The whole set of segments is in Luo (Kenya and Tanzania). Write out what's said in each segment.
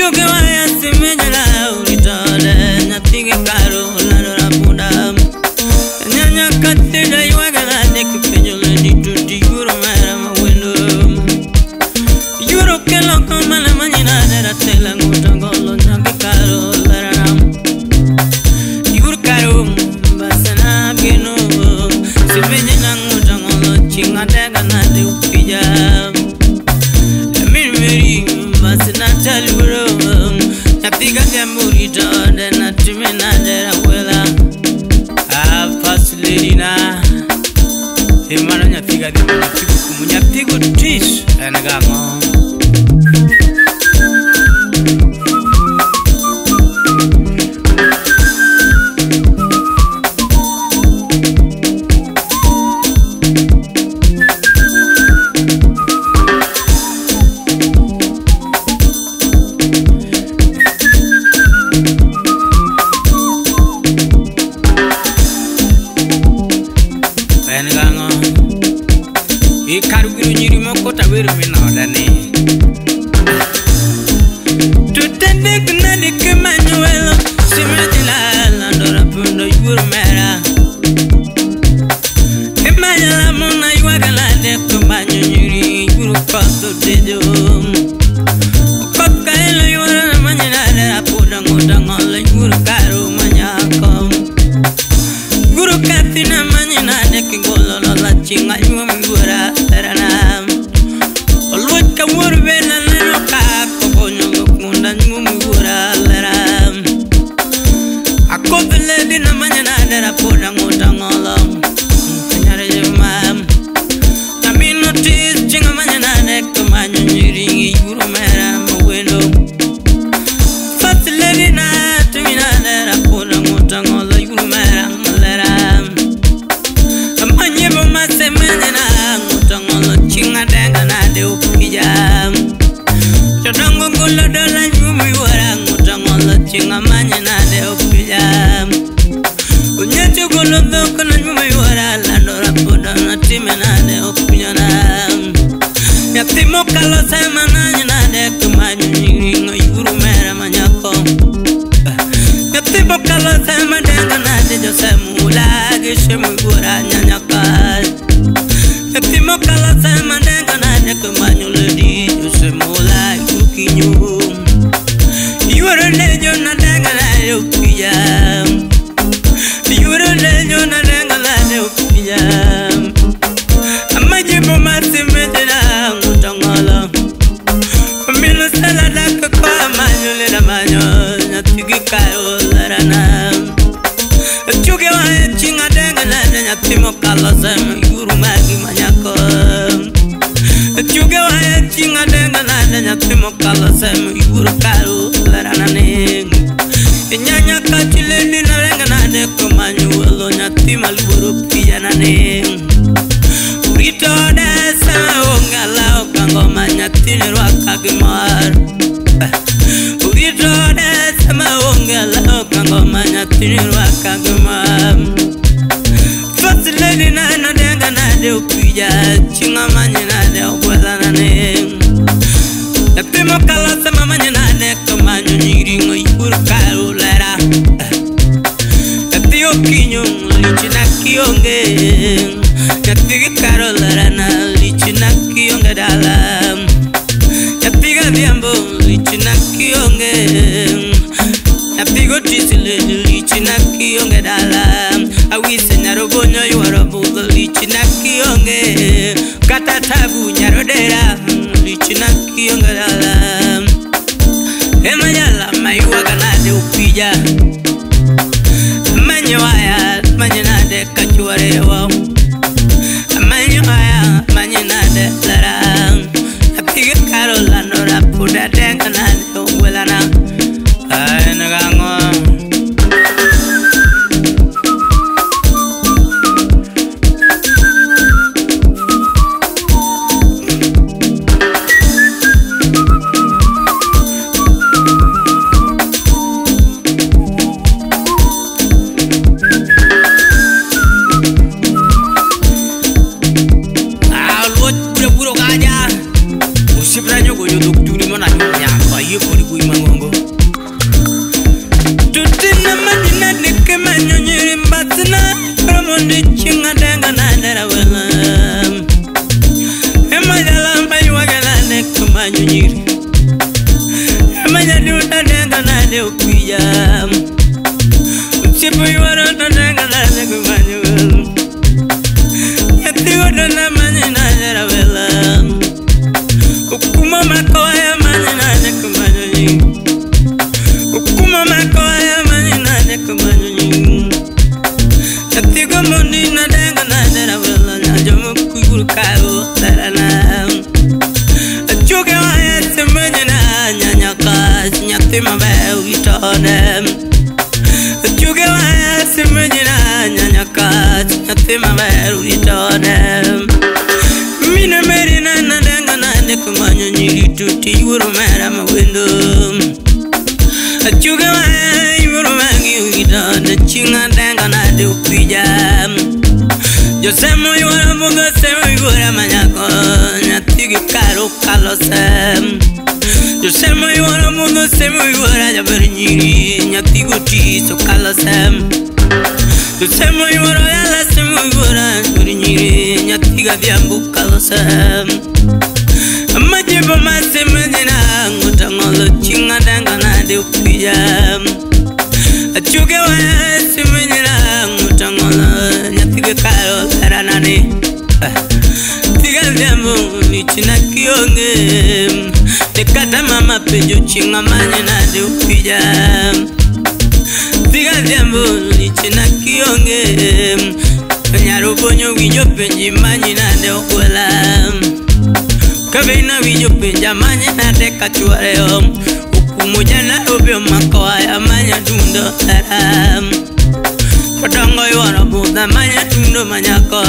Chuke waya simenyala unitole Natinge karo lanora punda Nyanya katida iwagala Nekipenyole nituti yuro mera mawendo Yuro kelo kumala manyina Dera tela ngutangolo Nyake karo laranam Yuro karo Basana geno Simenyala ngutangolo Chinga dega nade upija Miri Basana taluro Natiga gamurito Dena timina dera wela First lady na Imana nyatiga di Munyatigo tis Enagango Ikarugiru nyiri mokota weru minodani Tutende kunadi kemanuelo Simedila landora pundo yuru mera Imanyala muna yuwagalade kumanyo nyiri yuru koto dejo Kopka ilo yuwara na manyinade apuda ngoda ngola yuru karu manyako Guru katina manyinade kingolo lola chinga yuwa mgura Taranam Olwet ka wurvela lero ka Kokonyo lukunda nyumugura Laram Akovele dina manyana dera poda ngota ngolom Kanyare jemam Namino tis chinga manyana deka manyo nyiringi Yuru mera mwendo Fasile dina tumina dera poda ngota ngolo Yuru mera laram Amanyebo mase manyana Chinga denga na de upija Chodongo gula dola yumi wara Ngutangolo chinga manya na de upija Unyetu gula dhoko na yumi wara Landora poda na time na de upija na Yatimo kalo sema nanya na de kumanyo Nyingo yuru mera manyako Yatimo kalo sema denga na de Josemu ulagi shemu gura nyanyaka Yatimo kala sema denga na deka manyoledi Yosemola yukinyo Yura lejo na denga na yukija Yura lejo na denga na yukija Amajibo masimedena ngutangala Milo sala daka kwa manyole na manyo Nyatigi kayo larana Chuke wa chinga denga na nyatimo kala sema Yuru magi manyako Chuge wa chinga denga na nyatimo kala sema Yuru karu larana neng Nyanya kachile dina renga na deko manyu Walo nyatima liburu pija na neng Urito de sema ongala okangoma Nyatini rwaka gimar Urito de sema ongala okangoma Nyatini rwaka gimar First lady na denga na de upija Chinga manya na de ukwela na neng Yapimo kala sama manya na de Kamanyo nyiringo yuru karu lera Yapio kinyo lichi na kionge Yapigi karu lera na lichi na kionge dalam Yapiga viambo lichi na kionge Yapigo tisile lichi na kionge dalam Awise nyarobo nyoy warabudo lichi na kionge Kata tabu nyarodera lichi na kionge dalam Emanyala mayuwaga na de upija Manyawaya manyanade kachuwarewa Manyawaya manyanade larang Apiga karo landora puda denga na de uwelana Ay nagango de upija Uchipo yuwara nandenga nane kumanyo Yatigo dana mani najera vela Ukuma makoa ya mani nane kumanyo Ukuma makoa ya mani nane kumanyo Yatigo mundi nandenga najera vela Najomu kuyuru kayo tarana Chuge waya semenye na nyanyakas Nyatima beu itonem Chuge waya semenye na nyanyakas Nyatima beu itonem Mine meri na nadenga na nekumanyo nyiri tuti Yuru mera mawendo Chuge waya yuru mangi itone Chinga denga na de upija Josemo yuwara munga semo yuwara manyako Nyatigi karo kalosem Josemo yuwara munga semo yuwara jabari nyiri Nyatigo tiso kalosem Josemo yuwara yala semo yuwara jabari nyiri Nyatiga vyambu kalosem Amajibo masemo jina Ngutangolo chinga denga na de upijam Achuge waya semo jina Ngutangolo Nyatiga karo taranane Tiga vyambu nichina kionge Dekata mama pejo chinga manye na de upijam Tiga vyambu nichina kionge Nyarubonyo wijo penji manye na de ukwela Kavina wijo penja manye na de kachuareo Ukumuja na ubio makoa ya manya dundo taram Kodongo yuwara buda manya dundo manyako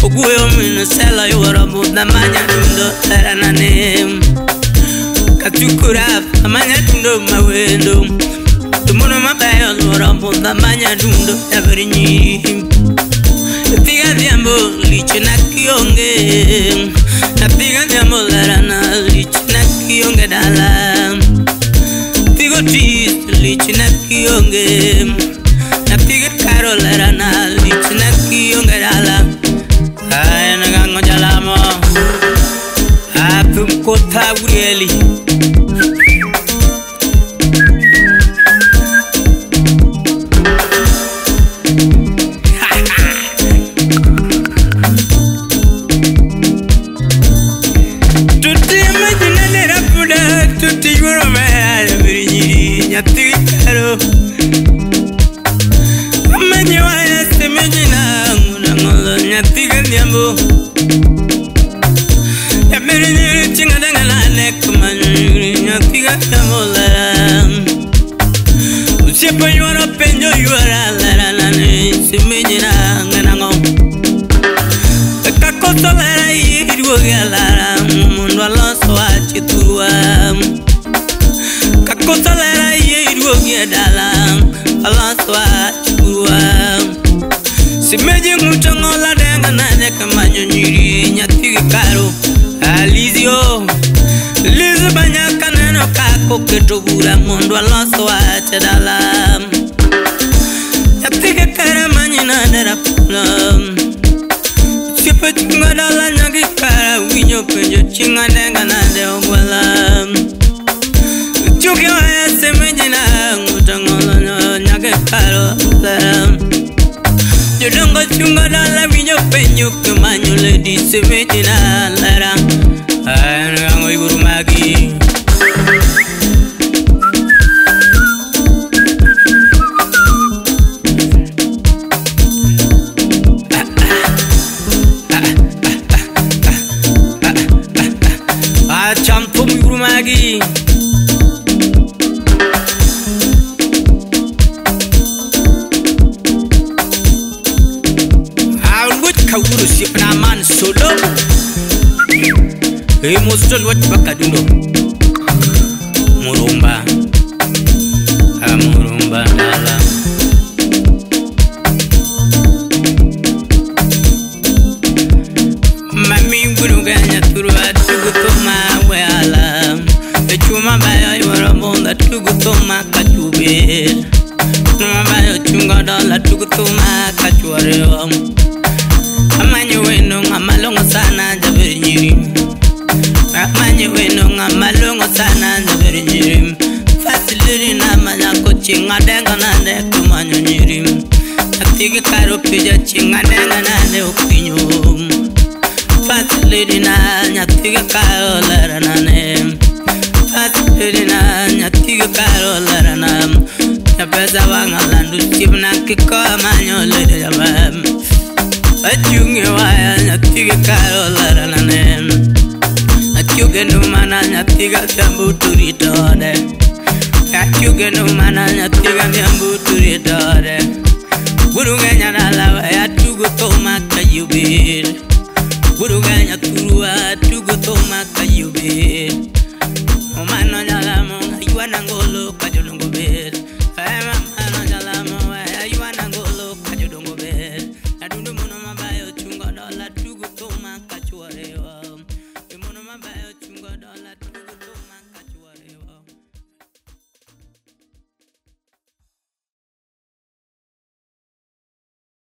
Uguyo minusela yuwara buda manya dundo taranane Kachukura manya dundo mawendo Tumuno mabayo yuwara buda manya dundo tabarinyi Tiga vyambo lichina kionge Tiga vyambo larana lichina kionge dala Tigo tis lichina kionge Tiga karo larana lichina kionge dala Ay nagango jalamo Atum kota urieli Usipo yuwara penjo yuwara lara lane Simejina nganango Kakoto lara yirwo galara Mundu alonso achitua Kakoto lara yirwo gadala Alonso achitua Simeji ngutongo la denga nane kamanyo nyiri Nyatigi karo alizio Lizu banyaka neno kako ketobura Mundu alonso achadala Nyatigi kara manyina dara pula Sipa chinga dala nyagi kara Winyo penjo chinga denga nade ogwala Chuki waya semejina Ngutangolo nyagi karo lara Jodongo chunga dala winyo penyo Kemanyo ledi semejina lara Ngango iburu magi Champum iburu magi Kawuru sipna man solo Muston wat bakadundo Murumba Murumba dala Mami guruganya turwa tugutuma weala Chuma bayo yuwara bonda tugutuma kachube Numa bayo chunga dala tugutuma kachuareo Amanyo weno ngamalongo sana jabiri nyiri Amanyo weno ngamalongo sana jabiri nyiri Fasiliri na tuja chingana na opinyo Fast lady na nyatiga kaola na Fast lady na nyatiga kaola na Yapeza wangalandu chibna kikoma nyole yabam Achunge waya nyatiga kaola na Achuge numana nyatiga jambu turitode Achuge numana nyatiga jambu turitode Buruganya na lawa ya tugo toma kayubir Buruganya turua tugo toma kayubir Omano nyalamo ayuana ngolo kajolongo